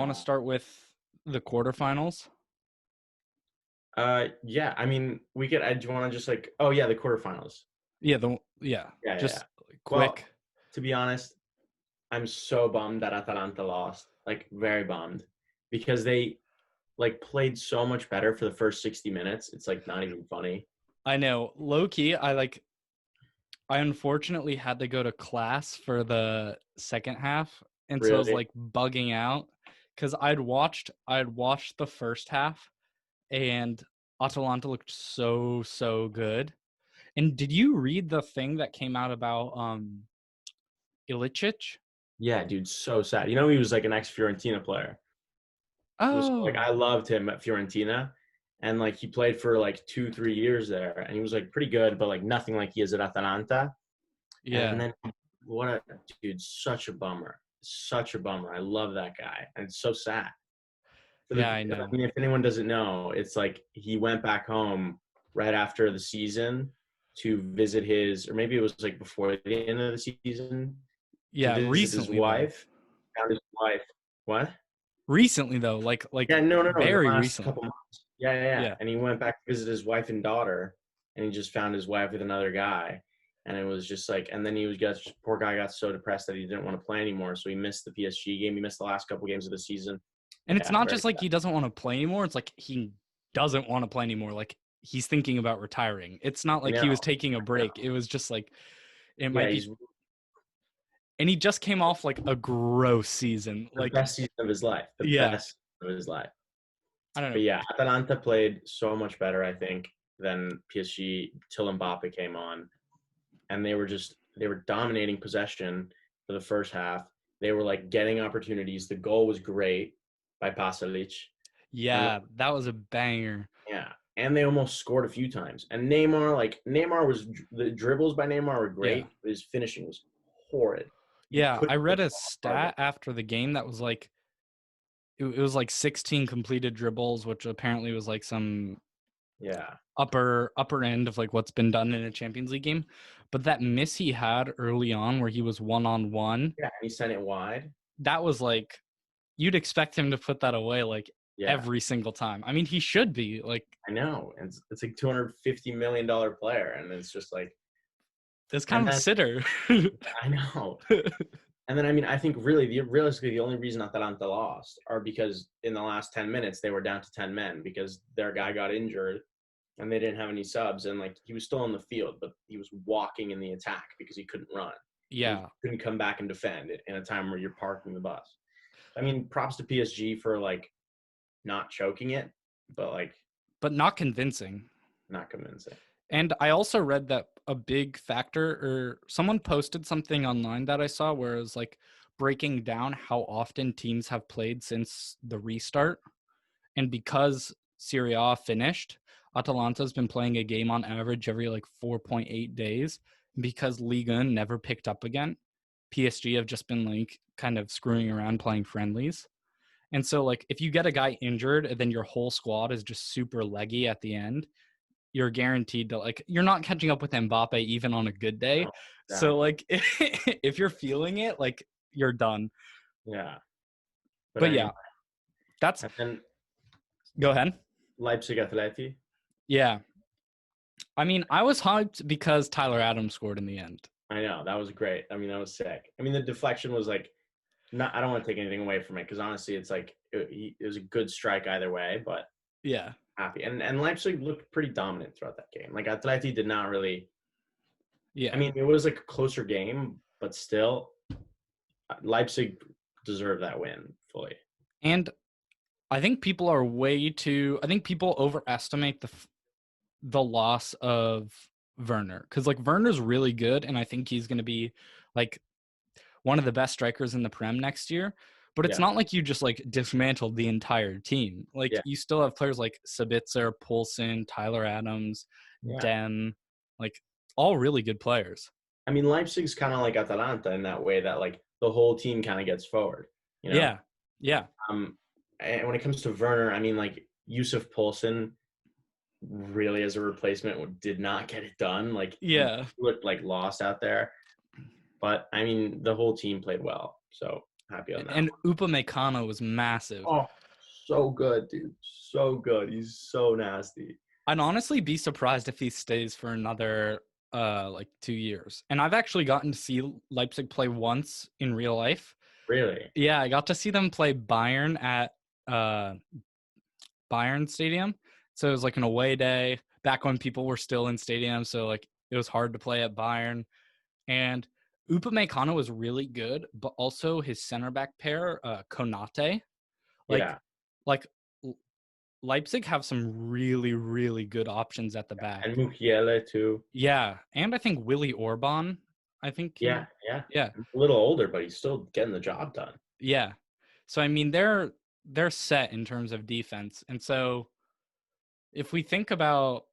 want to start with the quarterfinals? Yeah. I mean, we could. Do you want to just like? Oh yeah, the quarterfinals. Yeah, Yeah. just quick. Well, to be honest, I'm so bummed that Atalanta lost. Like, very bummed because they like played so much better for the first 60 minutes. It's like not even funny. I know, low key, I unfortunately had to go to class for the second half, and so I was Really. like bugging out because I'd watched the first half, and Atalanta looked so good. And did you read the thing that came out about Ilicic? Yeah, dude, so sad. You know, he was like an ex-Fiorentina player. It was like Oh, I loved him at Fiorentina, and like he played for like 2-3 years there, and he was like pretty good, but like nothing like he is at Atalanta. And yeah. then what a dude, such a bummer. Such a bummer. I love that guy. And it's so sad. For Yeah, the I I know. mean, if anyone doesn't know, it's like he went back home right after the season to visit his, or maybe it was like before the end of the season, to Yeah, visit his recently though. wife. Found his wife. What? Recently though, like Yeah, no, in the very last recently. couple months. Yeah. Yeah. And he went back to visit his wife and daughter, and he just found his wife with another guy. And it was just like, and then poor guy got so depressed that he didn't want to play anymore. So he missed the PSG game. He missed the last couple games of the season. And it's Yeah, not very just like sad. he doesn't want to play anymore, it's like he doesn't want to play anymore. Like he's thinking about retiring. It's not I like he was know. taking a I break. know. It was just like it Yeah, might be, he's and he just came off like a gross season. the Like best season of his life. The yeah, best of his life. I don't But know. yeah, Atalanta played so much better, I think, than PSG till Mbappe came on. And they were dominating possession for the first half. They were like getting opportunities. The goal was great by Pasalic. And Yeah, that was a banger. yeah, and they almost scored a few times. And Neymar was the dribbles by Neymar were Yeah. great, but his finishing was horrid. He Yeah, I couldn't read hit the a ball farther. stat after the game that was like it was like 16 completed dribbles, which apparently was like some Yeah, upper end of like what's been done in a Champions League game. But that miss he had early on where he was one on one, yeah, and he sent it wide. that was like you'd expect him to put that away like Yeah, every single time. I mean, he should be like I know. It's like $250 million player, and it's just like, this kind and of a then sitter. I know. And then I mean, I think really, realistically, the only reason Atalanta lost are because in the last 10 minutes they were down to 10 men because their guy got injured and they didn't have any subs, and like he was still on the field, but he was walking in the attack because he couldn't run. And he Yeah, couldn't come back and defend it in a time where you're parking the bus. I mean, props to PSG for like not choking it, but like but not convincing. not convincing. And I also read that a big factor, or someone posted something online that I saw where it was like breaking down how often teams have played since the restart. And because Serie A finished, Atalanta's been playing a game on average every like 4.8 days. Because Liga never picked up again, PSG have just been like kind of screwing around playing friendlies. And so like if you get a guy injured and then your whole squad is just super leggy at the end, you're guaranteed to like you're not catching up with Mbappe even on a good day. No, So exactly. like if you're feeling it, like you're done. Yeah, but But I mean, yeah, that's and then go ahead. Leipzig Atleti. Yeah. I mean, I was hyped because Tyler Adams scored in the end. I know that was great. I mean, that was sick. I mean, the deflection was like not. I don't want to take anything away from it because honestly, it's like it was a good strike either way. But Yeah. happy and Leipzig looked pretty dominant throughout that game. Like Atleti did not really. I Yeah. mean, it was like a closer game, but still, Leipzig deserved that win fully. And I think people overestimate the loss of Werner cuz like Werner's really good and I think he's going to be like one of the best strikers in the Prem next year. But it's Yeah, not like you just like dismantled the entire team. Like yeah, you still have players like Sabitzer, Poulsen, Tyler Adams, yeah. Dem, like all really good players. I mean, Leipzig's kind of like Atalanta in that way that like the whole team kind of gets forward. You know, Yeah. Yeah. and when it comes to Werner, I mean, like Yusuf Poulsen really as a replacement did not get it done. Like he Yeah. looked like lost out there. But I mean, the whole team played well. So happy on that And one. Upamecano was massive. Oh, so good, dude. So good. He's so nasty. I'd honestly be surprised if he stays for another like 2 years. And I've actually gotten to see Leipzig play once in real life. Really? Yeah, I got to see them play Bayern at uh Bayern Stadium. So it was like an away day back when people were still in stadiums. So like it was hard to play at Bayern. And Upamecano was really good, but also his center back pair, Konate, like Yeah. like Leipzig have some really really good options at the And back. Mukiele too. Yeah, and I think Willie Orban, I think Yeah, can. yeah. Yeah, A little older, but he's still getting the job done. yeah. So I mean they're set in terms of defense, and so if we think about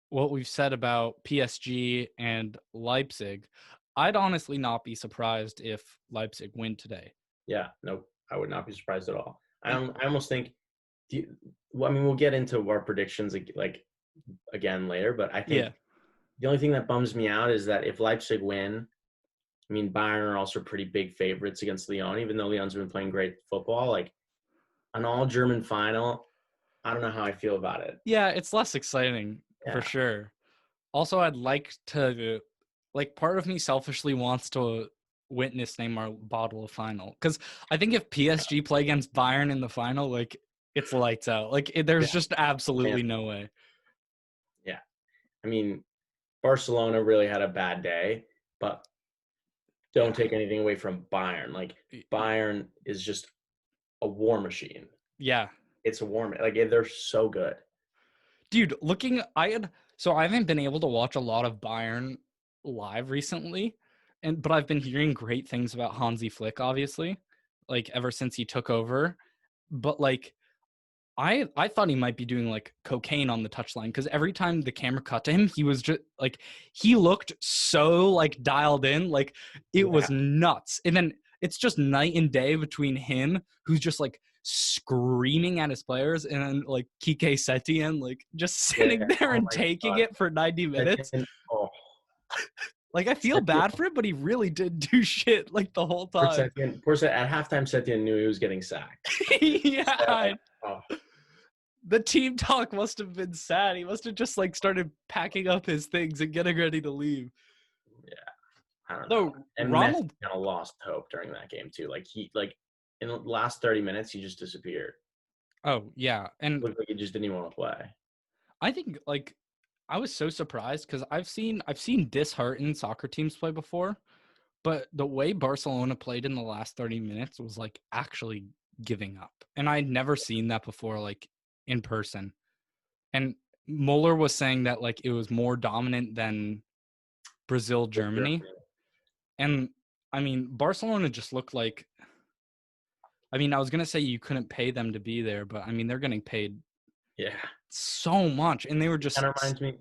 what we've said about PSG and Leipzig, I'd honestly not be surprised if Leipzig win today. Yeah, nope. I would not be surprised at all. And I almost think, well, I mean, we'll get into our predictions like again later, but I think yeah, the only thing that bums me out is that if Leipzig win, I mean, Bayern are also pretty big favorites against Lyon, even though Lyon's been playing great football. Like an all German final, I don't know how I feel about it. yeah, it's less exciting for Yeah, sure. Also, I'd like to, like, part of me selfishly wants to witness Neymar bottle a final because I think if PSG play against Bayern in the final, like, it's lights out. Like, yeah, there's just man. absolutely no way. Yeah. I mean, Barcelona really had a bad day, but don't Yeah, take anything away from Bayern. Like Bayern is just a war machine. yeah, It's a war like they're so good. dude. I haven't been able to watch a lot of Bayern live recently, but I've been hearing great things about Hansi Flick, obviously, like ever since he took over. But like I thought he might be doing like cocaine on the touchline because every time the camera cut to him, he was just like he looked so like dialed in, like it Yeah, was nuts. And then it's just night and day between him, who's just like screaming at his players, and then like Kike Setien, like just yeah. sitting there Oh and my taking god. it for 90 minutes. Setien, oh, Like I feel Setien, bad for it, but he really did do shit like the whole poor time. Setien, poor Setien, at halftime, Setien knew he was getting sacked. So, Yeah, oh, the team talk must have been sad. He must have just like started packing up his things and getting ready to leave. yeah, I don't know. Though And Messi Ronald, kind of lost hope during that game too. Like in the last 30 minutes, he just disappeared. oh yeah, and Looked like he just didn't even want to play. I think like I was so surprised because I've seen disheartened soccer teams play before, but the way Barcelona played in the last 30 minutes was like actually giving up, and I'd never seen that before, like in person. And Mueller was saying that like it was more dominant than Brazil With Germany, Germany. and I mean Barcelona just looked like I mean, I was gonna say you couldn't pay them to be there, but I mean they're getting paid Yeah, so much, and they were kind just of reminds me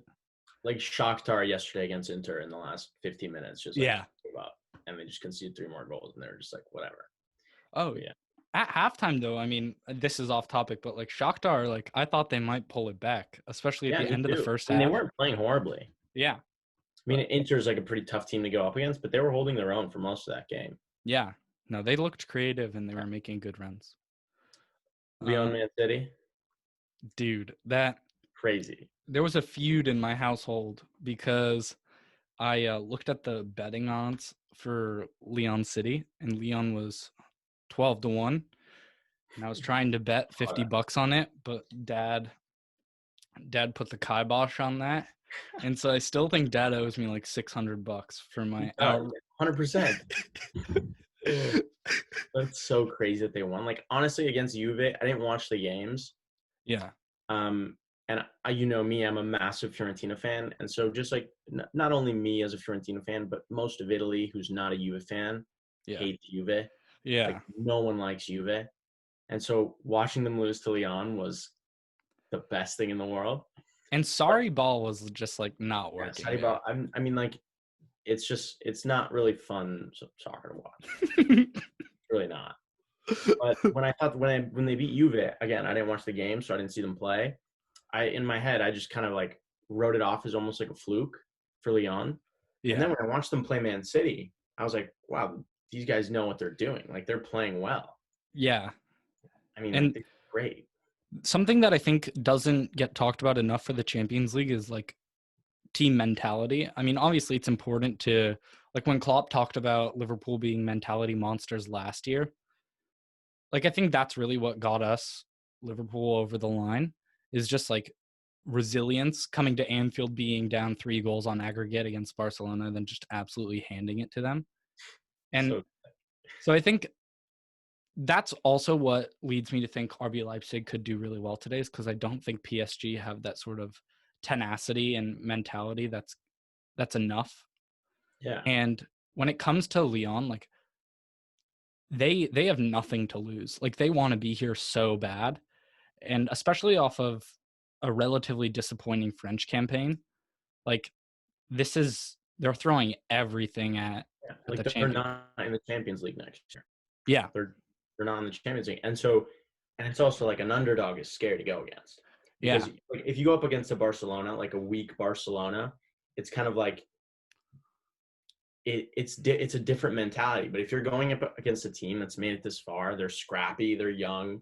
like Shakhtar yesterday against Inter in the last 15 minutes, just like yeah. gave up, and they just conceded 3 more goals, and they're just like whatever. Oh, But yeah, at halftime though, I mean this is off topic, but like Shakhtar, like I thought they might pull it back, especially at yeah, the me end of the too. first I mean, they half. weren't playing horribly. Yeah, I mean, but Inter's like a pretty tough team to go up against, but they were holding their own for most of that game. yeah, no, they looked creative and they Yeah. were making good runs. Leon Um, Man City, dude, that crazy. there was a feud in my household because I looked at the betting odds for Leon City, and Leon was 12-1. And I was trying to bet Oh, 50 bucks on it, but dad put the kibosh on that. And so I still think dad owes me like 600 bucks for he my does, out. 100%. That's so crazy that they won. Like honestly, against Juve, I didn't watch the games. Yeah. Um, and you know me, I'm a massive Fiorentina fan, and so just like not only me as a Fiorentina fan, but most of Italy who's not a Juve fan Yeah. hates Juve. Like Yeah. no one likes Juve, and so watching them lose to Lyon was the best thing in the world. And But sorry ball was just like not yeah, working there. Sarri, I mean, like it's not really fun soccer to watch. It's really not. But when they beat Juve again, I didn't watch the game, so I didn't see them play. In my head, I just kind of like wrote it off as almost like a fluke for Lyon. And then Yeah. when I watched them play Man City, I was like, wow, these guys know what they're doing. Like they're playing well. Yeah. I mean, like And they're great. something that I think doesn't get talked about enough for the Champions League is like team mentality. I mean, obviously it's important to, like when Klopp talked about Liverpool being mentality monsters last year, like I think that's really what got us Liverpool over the line, is just like resilience, coming to Anfield being down 3 goals on aggregate against Barcelona, then just absolutely handing it to them. And So so I think that's also what leads me to think RB Leipzig could do really well today, is because I don't think PSG have that sort of tenacity and mentality that's enough. yeah, And when it comes to Lyon, like they have nothing to lose. Like they want to be here so bad, and especially off of a relatively disappointing French campaign. Like this is, they're throwing everything yeah. at Like the they're champion. not in the Champions League next year. Yeah, They're not in the Champions League, and so and it's also like an underdog is scary to go against yeah, because like, if you go up against a Barcelona, like a weak Barcelona, it's kind of like it's a different mentality. But if you're going up against a team that's made it this far, they're scrappy, they're young,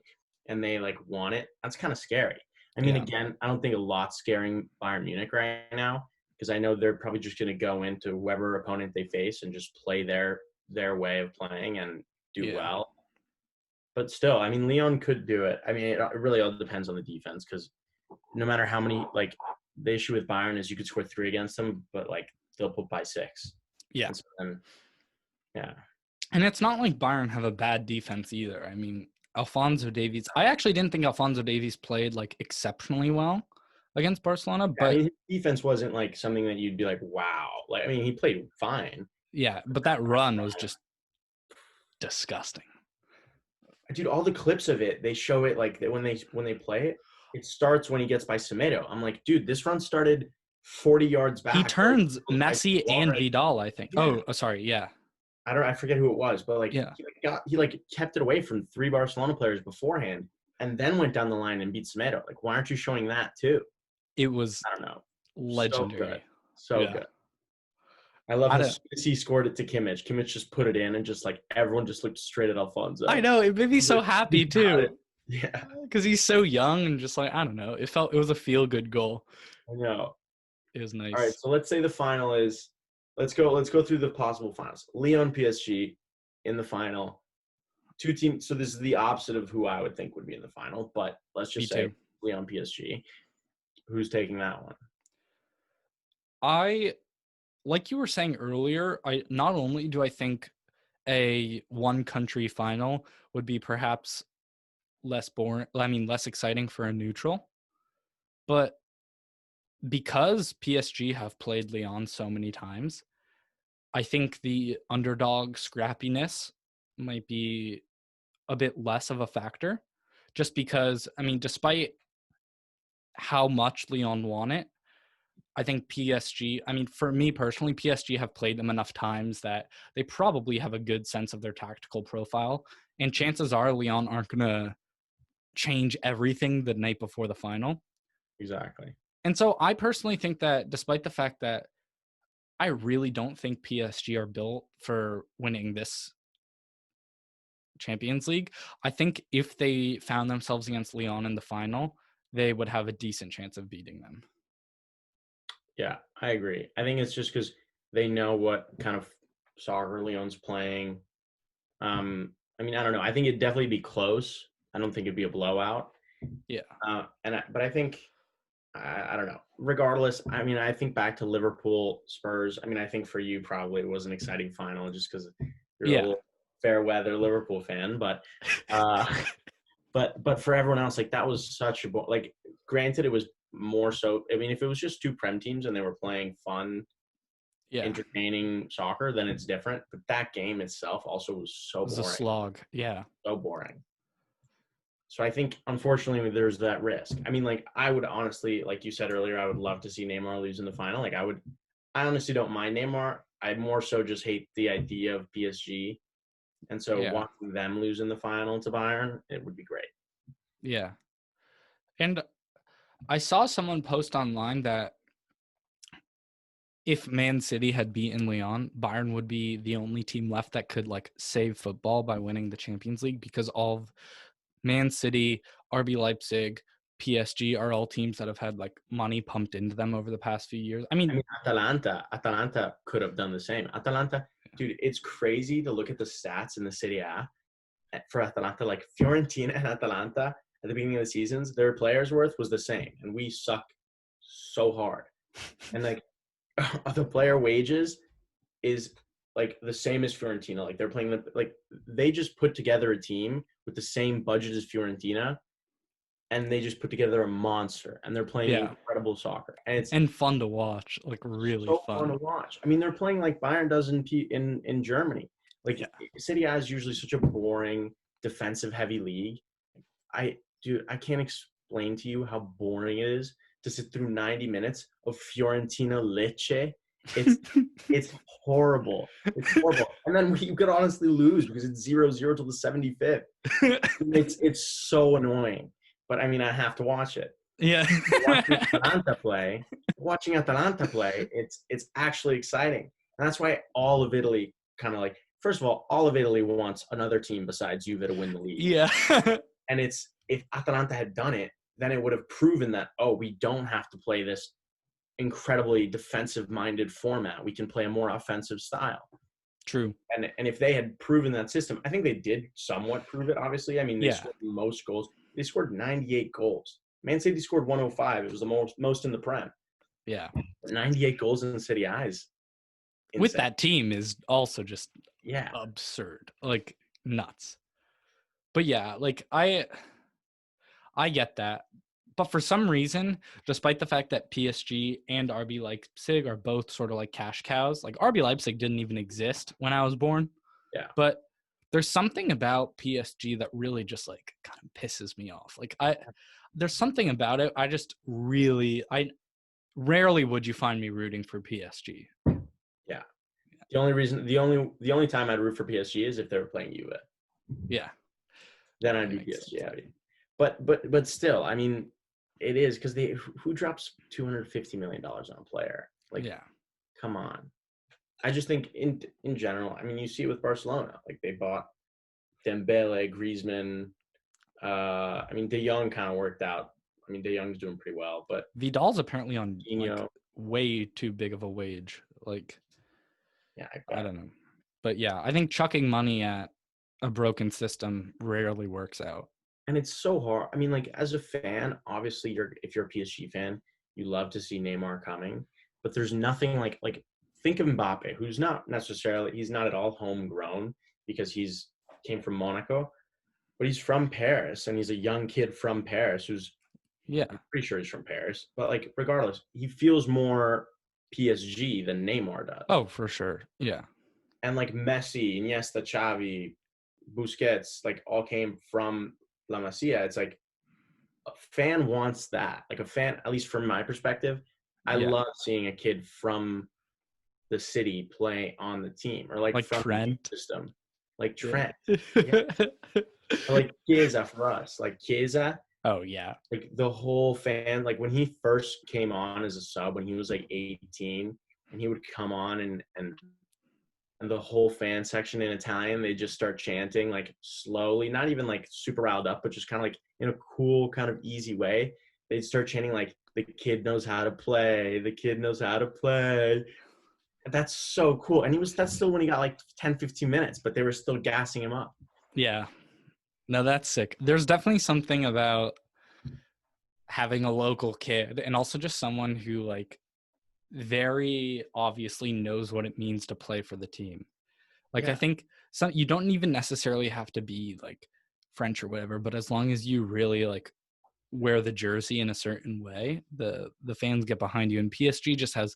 and they like want it. That's kind of scary. I mean, yeah, again, I don't think a lot's scaring Bayern Munich right now because I know they're probably just going to go into whoever opponent they face and just play their way of playing and do yeah, well. But still, I mean, Leon could do it. I mean, it really all depends on the defense because no matter how many, like, the issue with Bayern is you could score 3 against them, but like they'll put by 6. yeah. And so then, yeah, And it's not like Bayern have a bad defense either. I mean, Alphonso Davies, I actually didn't think Alphonso Davies played like exceptionally well against Barcelona, I but mean, his defense wasn't like something that you'd be like, wow. Like, I mean, he played fine. yeah, but that run was just disgusting. Dude, all the clips of it, they show it like when they play it, it starts when he gets by Semedo. I'm like, dude, this run started 40 yards He back where turns he by Messi and Suarez. Vidal, I think. Yeah, Oh, sorry, yeah, I forget who it was, but like yeah. he like kept it away from 3 Barcelona players beforehand, and then went down the line and beat Semedo. Like, why aren't you showing that too? It was I don't know. So good, legendary. so Yeah, good. I love I how don't. soon as he scored it to Kimmich, Kimmich just put it in, and just like everyone just looked straight at I Alfonso. know it made me so Like, happy he got it. too, Yeah, because he's so young and just like I don't know. It was a feel good goal. I know. It was All right, nice. so let's say the final is. Let's go through the possible finals. Leon PSG in the final. Two teams. So this is the opposite of who I would think would be in the final. But let's Me just say too. Leon PSG. Who's taking that one? I like you were saying earlier. I not only do I think a one country final would be perhaps less boring. I mean, less exciting for a neutral, but because PSG have played Lyon so many times, I think the underdog scrappiness might be a bit less of a factor. Just because, I mean, despite how much Lyon want it, I think PSG, I mean, for me personally, PSG have played them enough times that they probably have a good sense of their tactical profile. And chances are Lyon aren't going to change everything the night before the final. Exactly. And so I personally think that despite the fact that I really don't think PSG are built for winning this Champions League, I think if they found themselves against Lyon in the final, they would have a decent chance of beating them. Yeah, I agree. I think it's just because they know what kind of soccer Leon's playing. I mean, I don't know. I think it'd definitely be close. I don't think it'd be a blowout. Yeah. But I think I don't know. Regardless, I mean, I think back to Liverpool Spurs. I mean, I think for you probably it was an exciting final just because you're a Yeah. little fair weather Liverpool fan. Uh, but for everyone else, like that was such a like. Granted, it was more so. I mean, if it was just two prem teams and they were playing fun, Yeah. entertaining soccer, then it's different. But that game itself also was so It was a boring, slog. Yeah. so boring. So I think, unfortunately, there's that risk. I mean, like, I would honestly, like you said earlier, I would love to see Neymar lose in the final. Like, I honestly don't mind Neymar. I more so just hate the idea of PSG. And so Yeah. watching them lose in the final to Bayern, it would be great. Yeah. And I saw someone post online that if Man City had beaten Lyon, Bayern would be the only team left that could like save football by winning the Champions League, because all of Man City, RB Leipzig, PSG are all teams that have had like money pumped into them over the past few years. I I mean, mean, Atalanta could have done the same. Atalanta, dude, it's crazy to look at the stats in the Serie A for Atalanta. Like Fiorentina and Atalanta at the beginning of the seasons, their players' worth was the same, and we suck so hard. And like the player wages is like the same as Fiorentina. Like they're playing like they just put together a team with the same budget as Fiorentina, and they just put together a monster, and they're playing yeah, incredible soccer, and it's and fun to watch, like really so fun fun. to watch. I mean, they're playing like Bayern does in Germany. Yeah. Like City A is usually such a boring defensive heavy league. I can't explain to you how boring it is to sit through 90 minutes of Fiorentina Lecce. It's it's horrible. It's horrible. And then you could honestly lose because it's 0-0 till the 75th. It's so annoying. But I mean, I have to watch it. Yeah. Watching Atalanta play, it's actually exciting. And that's why all of Italy kind of like, first of all of Italy wants another team besides Juve to win the league. Yeah. And it's, if Atalanta had done it, then it would have proven that, oh, we don't have to play this incredibly defensive-minded format. We can play a more offensive style. True. And if they had proven that system, I think they did somewhat prove it, obviously. I mean, they scored the most goals. They scored 98 goals. Man City scored 105. It was the most in the Prem. Yeah. 98 goals in City Eyes. With that team is also just yeah, absurd. Like nuts. But yeah, like I get that. But for some reason, despite the fact that PSG and RB Leipzig are both sort of like cash cows, like RB Leipzig didn't even exist when I was born. Yeah. But there's something about PSG that really just like kind of pisses me off. Like there's something about it. I rarely would you find me rooting for PSG. Yeah. The only time I'd root for PSG is if they were playing Juve. Yeah. Then I'd be PSG happy. But still, I mean, it is because who drops $250 million on a player? Like, yeah, come on. I just think in general, I mean, you see it with Barcelona. Like they bought Dembele, Griezmann. I mean, De Jong kind of worked out. I mean, De Jong's doing pretty well, but Vidal's apparently on like way too big of a wage. Like, yeah, I don't know, but yeah, I think chucking money at a broken system rarely works out. And it's so hard. I mean, like as a fan, obviously, if you're a PSG fan, you love to see Neymar coming, but there's nothing like think of Mbappe, who's not necessarily, he's not at all homegrown because he's came from Monaco, but he's from Paris and he's a young kid from Paris who's, yeah, I'm pretty sure he's from Paris, but like regardless, he feels more PSG than Neymar does. Oh, for sure. Yeah. And like Messi, Iniesta, Xavi, Busquets, like all came from La Masia. It's like a fan wants that. Like a fan, at least from my perspective, I love seeing a kid from the city play on the team, or like from Trent the system, like Trent, yeah. Or like Chiesa for us, like Chiesa. Oh yeah, like the whole fan, like when he first came on as a sub when he was like 18, and he would come on and the whole fan section in Italian, they just start chanting like slowly, not even like super riled up, but just kind of like in a cool, kind of easy way. They'd start chanting like, the kid knows how to play, the kid knows how to play. And that's so cool. And that's still when he got like 10, 15 minutes, but they were still gassing him up. Yeah. No, that's sick. There's definitely something about having a local kid and also just someone who like very obviously knows what it means to play for the team. Like I think you don't even necessarily have to be like French or whatever, but as long as you really like wear the jersey in a certain way, the fans get behind you. And PSG just has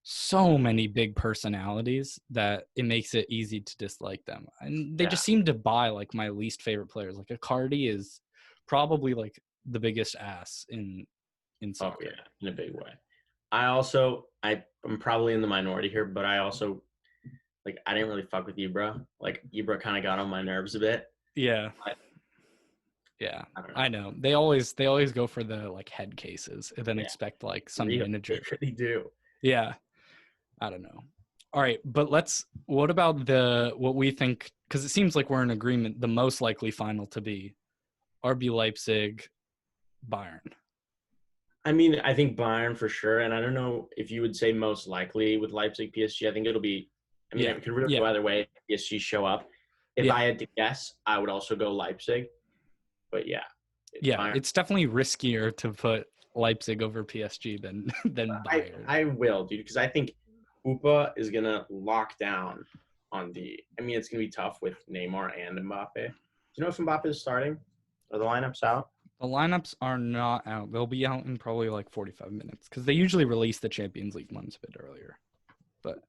so many big personalities that it makes it easy to dislike them. And they just seem to buy like my least favorite players. Like Icardi is probably like the biggest ass in soccer. Oh yeah, in a big way. I'm probably in the minority here, but I also like I didn't really fuck with Ibra. Like Ibra kind of got on my nerves a bit. Yeah. Yeah, I know. They always go for the like head cases and then expect like some manager. They really do. Yeah. I don't know. All right, but what about what we think, because it seems like we're in agreement, the most likely final to be RB Leipzig, Bayern. I mean, I think Bayern for sure, and I don't know if you would say most likely with Leipzig PSG. I think it'll be. I mean, Yeah, it could really go yeah, either way. If PSG show up. If yeah, I had to guess, I would also go Leipzig. But yeah, yeah. Bayern. It's definitely riskier to put Leipzig over PSG than than Bayern. I will, dude, because I think Upa is gonna lock down on the. I mean, it's gonna be tough with Neymar and Mbappe. Do you know if Mbappe is starting? Are the lineups out? The lineups are not out. They'll be out in probably like 45 minutes because they usually release the Champions League ones a bit earlier. But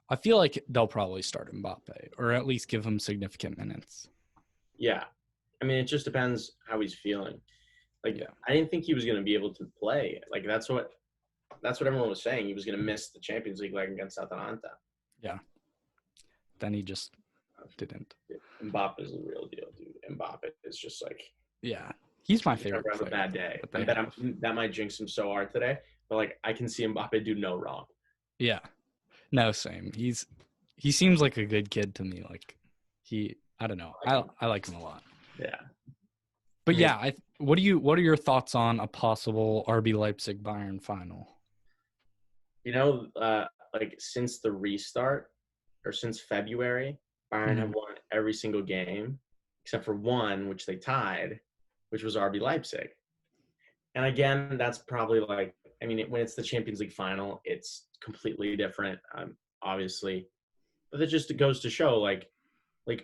I feel like they'll probably start Mbappe or at least give him significant minutes. Yeah, I mean, it just depends how he's feeling. Like, Yeah. I didn't think he was gonna be able to play. Like, that's what everyone was saying. He was gonna miss the Champions League leg against Atalanta. Yeah. Then he just didn't. Mbappe is the real deal, dude. Mbappe is just like Yeah. He's my he's never favorite have a player bad day. that I they bet have. that might jinx him so hard today. But like, I can see Mbappe do no wrong. Yeah. No, same. He seems like a good kid to me. Like I don't know. I like him a lot. Yeah. But I mean, yeah, what are your thoughts on a possible RB Leipzig Bayern final? like since the restart or since February, Bayern Mm-hmm. have won every single game except for one, which they tied, which was RB Leipzig. And again, that's probably like, I mean, when it's the Champions League final, it's completely different, obviously. But it just goes to show, like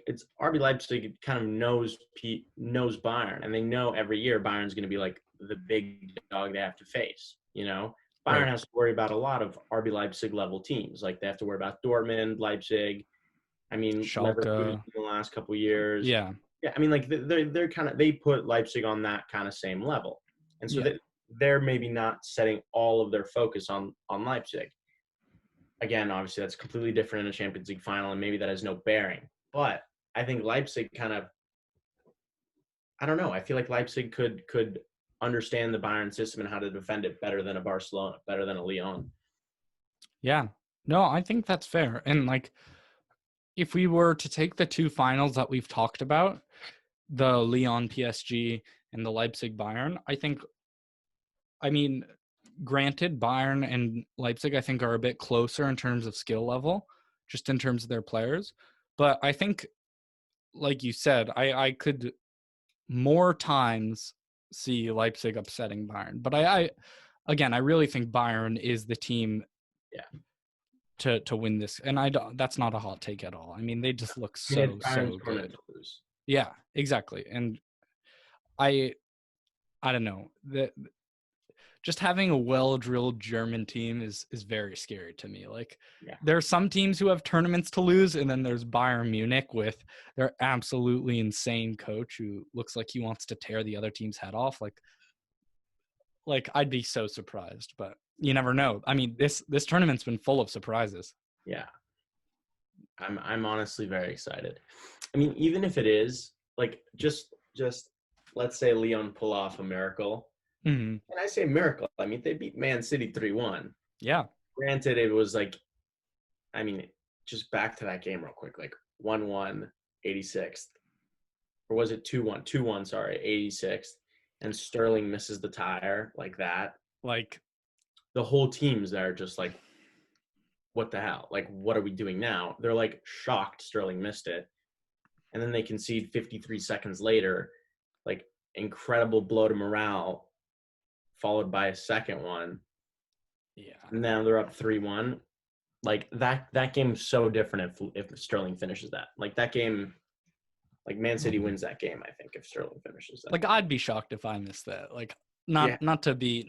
it's RB Leipzig kind of knows Bayern, and they know every year Bayern's going to be like the big dog they have to face. Bayern Right. has to worry about a lot of RB Leipzig level teams. Like they have to worry about Dortmund, Leipzig. I mean, Leverkusen Schalke. in the last couple of years. Yeah. Yeah, I mean, like they're kind of they put Leipzig on that kind of same level, and so Yeah. they're maybe not setting all of their focus on Leipzig. Again, obviously that's completely different in a Champions League final, and maybe that has no bearing. But I think Leipzig kind of, I don't know. I feel like Leipzig could understand the Bayern system and how to defend it better than a Barcelona, better than a Lyon. Yeah. No, I think that's fair. And like if we were to take the two finals that we've talked about, the Lyon PSG and the Leipzig Bayern, I mean, granted, Bayern and Leipzig, I think, are a bit closer in terms of skill level, just in terms of their players. But I think, like you said, I could more times see Leipzig upsetting Bayern. But again, I really think Bayern is the team Yeah, to win this, and that's not a hot take at all. I mean, they just look I mean it's so Bayern's tournament good. to lose. Yeah, exactly. And I I don't know. Just having a well-drilled German team is very scary to me. Like Yeah, there are some teams who have tournaments to lose, and then there's Bayern Munich with their absolutely insane coach who looks like he wants to tear the other team's head off. Like I'd be so surprised, but you never know. I mean, this tournament's been full of surprises. yeah. I'm honestly very excited. I mean, even if it is like just let's say Lyon pull off a miracle. Mm-hmm. And I say miracle. I mean, they beat Man City 3-1. Yeah, Granted, it was like, I mean, just back to that game real quick, like 1-1, 86th. Or was it 2-1? 2-1, sorry, 86th. And Sterling misses the tire like that. like The whole team's there just like, what the hell? Like, what are we doing now? They're like shocked Sterling missed it. And then they concede 53 seconds later, like incredible blow to morale, followed by a second one. yeah. And now they're up 3-1. Like that game's so different if Sterling finishes that. Like that game, like Man City wins that game, I think, if Sterling finishes that. Like I'd be shocked if I missed that. Like Yeah. not to be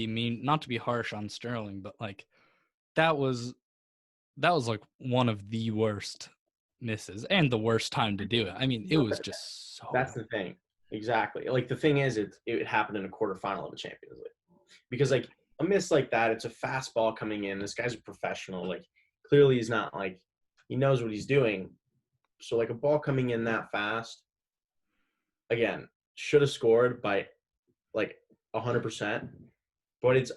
mean, not to be harsh on Sterling, but like that was like one of the worst misses and the worst time to do it. I mean, it No, was just that's so the thing. Exactly. Like the thing is, it happened in a quarterfinal of a Champions League. Because like a miss like that, it's a fastball coming in. This guy's a professional. Like clearly he's not like he knows what he's doing. So like a ball coming in that fast, again, should have scored by like 100%. But it's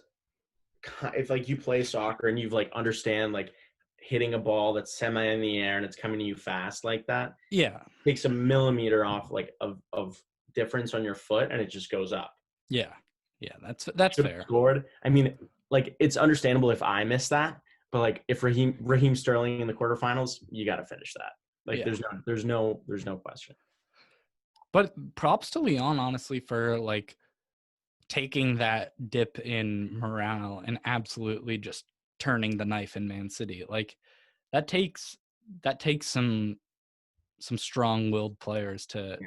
if like you play soccer and you've like understand like hitting a ball that's semi in the air and it's coming to you fast like that, Yeah. takes a millimeter off like of difference on your foot and it just goes up. Yeah. Yeah. That's Should have fair. scored. I mean, like it's understandable if I miss that, but like if Raheem Sterling in the quarterfinals, you got to finish that. Like Yeah. there's no question. But props to Leon, honestly, for like taking that dip in morale and absolutely just turning the knife in Man City. Like that takes some strong-willed players to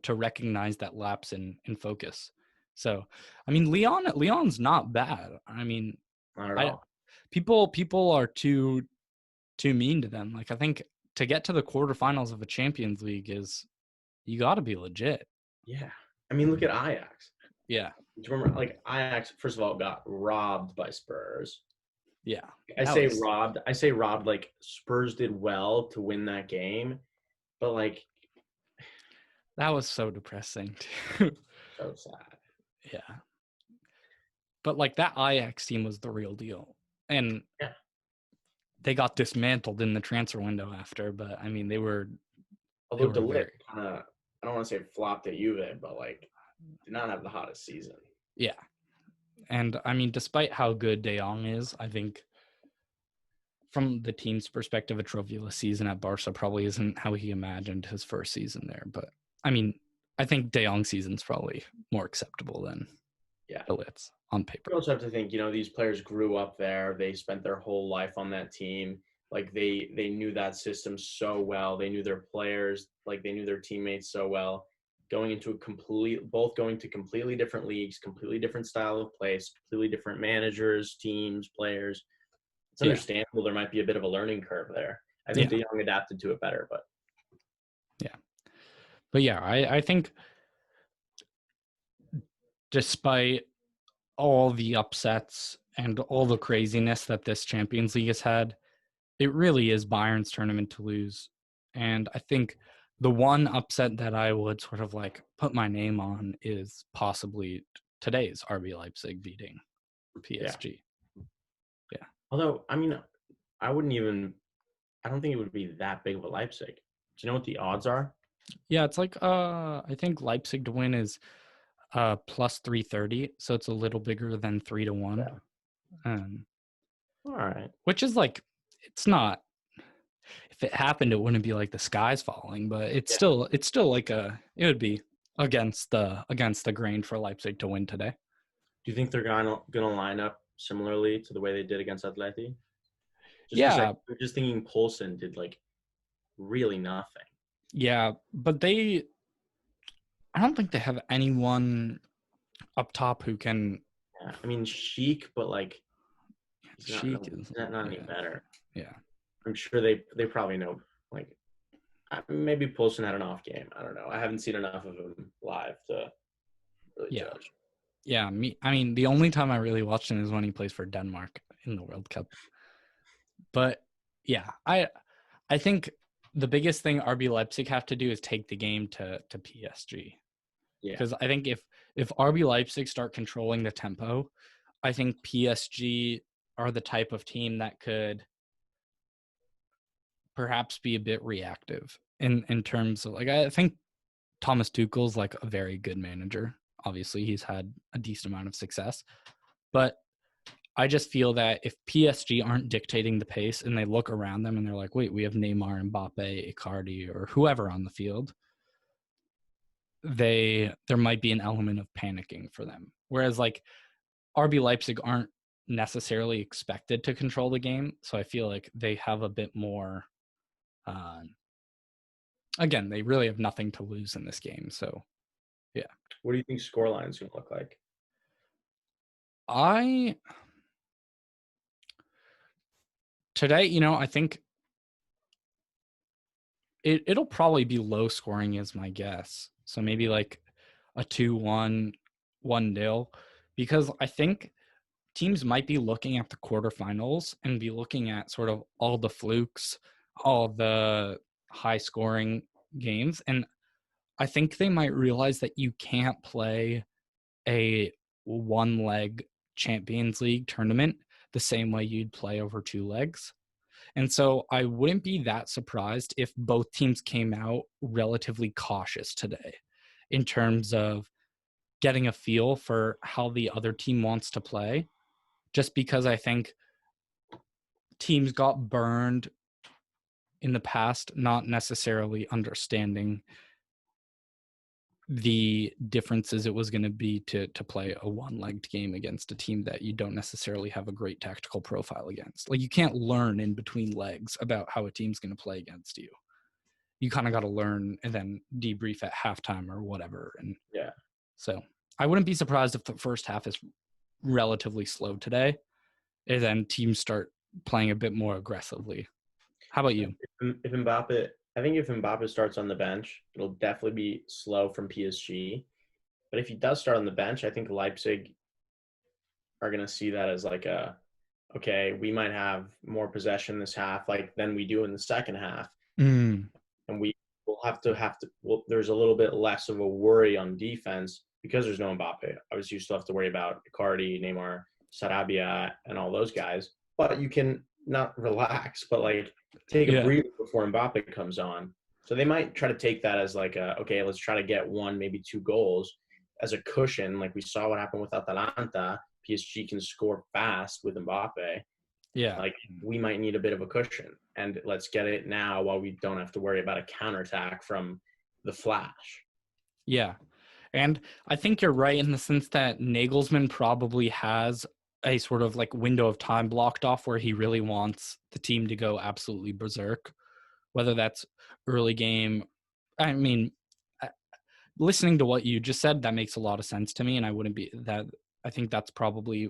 recognize that lapse in focus. So, I mean, Leon's not bad. I mean, Not at I all. people are too mean to them. Like I think to get to the quarterfinals of a Champions League is you got to be legit. Yeah. I mean, look at Ajax. Yeah, Do you remember, like Ajax? First of all, got robbed by Spurs. yeah, I that say was robbed. I say robbed. Like Spurs did well to win that game, but like so depressing too. so sad. Yeah, but like that Ajax team was the real deal, and Yeah. they got dismantled in the transfer window after. But I mean, they Although were Delit very kind of, I don't want to say flopped at Juve, but like did not have the hottest season. yeah. And I mean, despite how good De Jong is, I think from the team's perspective, a trophyless season at Barca probably isn't how he imagined his first season there. But I mean, I think De Jong's season's probably more acceptable than Yeah. Elit's on paper. You also have to think, these players grew up there. They spent their whole life on that team. Like they knew that system so well. They knew their players, like they knew their teammates so well. Both going to completely different leagues, completely different style of play, completely different managers, teams, players. It's Yeah, understandable there might be a bit of a learning curve there. I think yeah, De Jong adapted to it better, but yeah. But yeah, I think despite all the upsets and all the craziness that this Champions League has had, it really is Bayern's tournament to lose. And I think the one upset that I would sort of like put my name on is possibly today's RB Leipzig beating yeah. PSG. Yeah. Although, I mean, I wouldn't even I don't think it would be that big of a Leipzig. Do you know what the odds are? Yeah, it's like I think Leipzig to win is plus 330, so it's a little bigger than 3-1. Yeah. Um All right. which is like it's not, if it happened it wouldn't be like the sky's falling, but Yeah. it's still like it would be against the grain for Leipzig to win today. Do you think they're gonna line up similarly to the way they did against Atleti? Just because Yeah, I'm just thinking Poulsen did like really nothing. yeah, but I don't think they have anyone up top who can. Yeah. I mean, Chic, but like he's not Sheik no, is, he's not any yeah, better. yeah, I'm sure they probably know like maybe Poulsen had an off game. I don't know. I haven't seen enough of him live to really yeah, judge. yeah. I mean, the only time I really watched him is when he plays for Denmark in the World Cup. But yeah, I think the biggest thing RB Leipzig have to do is take the game to PSG, Yeah. because I think if RB Leipzig start controlling the tempo, I think PSG are the type of team that could perhaps be a bit reactive in terms of, like, I think Thomas Tuchel's like a very good manager. Obviously, he's had a decent amount of success, but I just feel that if PSG aren't dictating the pace and they look around them and they're like, wait, we have Neymar, Mbappe, Icardi, or whoever on the field, there might be an element of panicking for them. Whereas like RB Leipzig aren't necessarily expected to control the game, so I feel like they have a bit more. Uh, Again, they really have nothing to lose in this game, so yeah. What do you think scoreline's gonna look like? I Today, I think it'll probably be low scoring is my guess. So maybe like a 2-1, 1-0, because I think teams might be looking at the quarterfinals and be looking at sort of all the flukes, all the high scoring games. And I think they might realize that you can't play a one leg Champions League tournament the same way you'd play over 2 legs. And so I wouldn't be that surprised if both teams came out relatively cautious today in terms of getting a feel for how the other team wants to play, just because I think teams got burned in the past, not necessarily understanding the differences it was going to be to play a one-legged game against a team that you don't necessarily have a great tactical profile against. Like, you can't learn in between legs about how a team's going to play against you. You kind of got to learn and then debrief at halftime or whatever. And Yeah. so I wouldn't be surprised if the first half is relatively slow today and then teams start playing a bit more aggressively. How about you? If Mbappe, I think if Mbappe starts on the bench, it'll definitely be slow from PSG. But if he does start on the bench, I think Leipzig are going to see that as like okay, we might have more possession this half, like than we do in the second half, Mm, and we will have to. Well, there's a little bit less of a worry on defense because there's no Mbappe. Obviously, you still have to worry about Icardi, Neymar, Sarabia, and all those guys. But you can not relax, but like take a yeah. breather before Mbappe comes on. So they might try to take that as like okay, let's try to get one, maybe 2 goals as a cushion. Like we saw what happened with Atalanta. PSG can score fast with Mbappe. Yeah. Like we might need a bit of a cushion, and let's get it now while we don't have to worry about a counterattack from the Flash. Yeah. And I think you're right in the sense that Nagelsmann probably has a sort of like window of time blocked off where he really wants the team to go absolutely berserk, whether that's early game. I mean, listening to what you just said, that makes a lot of sense to me. And I wouldn't be that. I think that's probably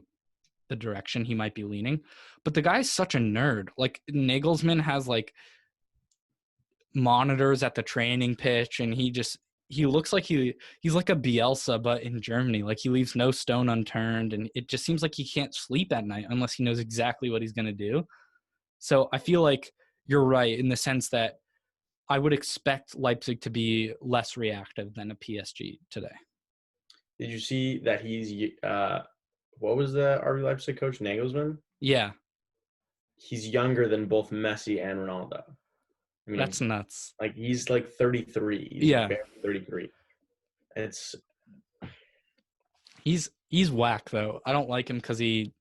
the direction he might be leaning. But the guy's such a nerd. Like, Nagelsmann has like monitors at the training pitch, and he looks like he's like a Bielsa but in Germany. Like, he leaves no stone unturned, and it just seems like he can't sleep at night unless he knows exactly what he's going to do. So I feel like you're right in the sense that I would expect Leipzig to be less reactive than a PSG today. Did you see that he's what was the RB Leipzig coach Nagelsmann? Yeah, He's younger than both Messi and Ronaldo. I mean, that's nuts. like he's like 33. He's Yeah, barely 33. It's he's whack though. I don't like him because he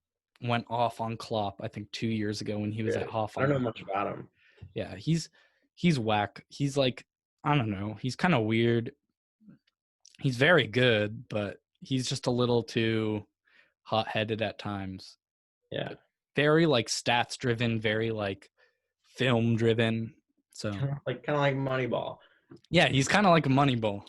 went off on Klopp, I think 2 years ago when he was at really, I don't know Hoffenheim. much about him. Yeah, he's whack. He's like, I don't know. He's kind of weird. He's very good, but he's just a little too hot-headed at times. Yeah, Very like stats driven, very like film driven. So kind of like Moneyball. yeah, he's kind of like a Moneyball.